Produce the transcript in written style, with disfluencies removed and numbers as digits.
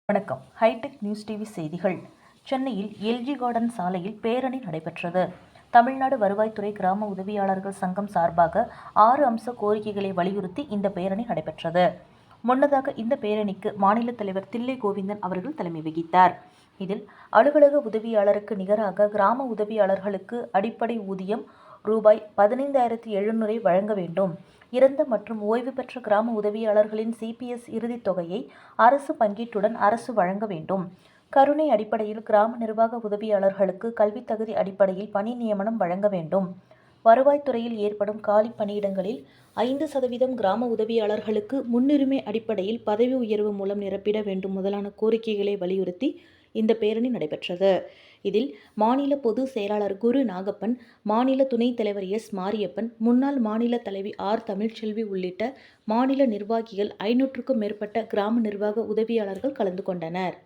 வணக்கம். Hitech news TV செய்திகள். சென்னையில் எல்ஜி கார்டன் சாலையில் பேரணி நடைபெற்றது. தமிழ்நாடு வருவாய்த்துறை கிராம உதவியாளர்கள் சங்கம் சார்பாக 6 அம்ச கோரிக்கைகளை வலியுறுத்தி இந்த பேரணி நடைபெற்றது. முன்னதாக இந்த பேரணிக்கு மாநில தலைவர் தில்லை கோவிந்தன் அவர்கள் தலைமை வகித்தார். இதில் அலுவலக உதவியாளருக்கு நிகராக கிராம உதவியாளர்களுக்கு அடிப்படை ஊதியம் ரூபாய் 15,700 வழங்க வேண்டும். இறந்த மற்றும் ஓய்வு பெற்ற கிராம உதவியாளர்களின் சிபிஎஸ் இறுதித் தொகையை அரசு பங்கீட்டுடன் அரசு வழங்க வேண்டும். கருணை அடிப்படையில் கிராம நிர்வாக உதவியாளர்களுக்கு கல்வித் தகுதி அடிப்படையில் பணி நியமனம் வழங்க வேண்டும். வருவாய்த்துறையில் ஏற்படும் காலி பணியிடங்களில் 5% கிராம உதவியாளர்களுக்கு முன்னுரிமை அடிப்படையில் பதவி உயர்வு மூலம் நிரப்பிட வேண்டும் முதலான கோரிக்கைகளை வலியுறுத்தி இந்த பேரணி நடைபெற்றது. இதில் மாநில பொதுச் செயலாளர் குரு நாகப்பன், மாநில துணைத் தலைவர் எஸ். மாரியப்பன், முன்னாள் மாநில தலைவி ஆர். தமிழ்ச்செல்வி உள்ளிட்ட மாநில நிர்வாகிகள் 500க்கும் மேற்பட்ட கிராம நிர்வாக உதவியாளர்கள் கலந்து கொண்டனர்.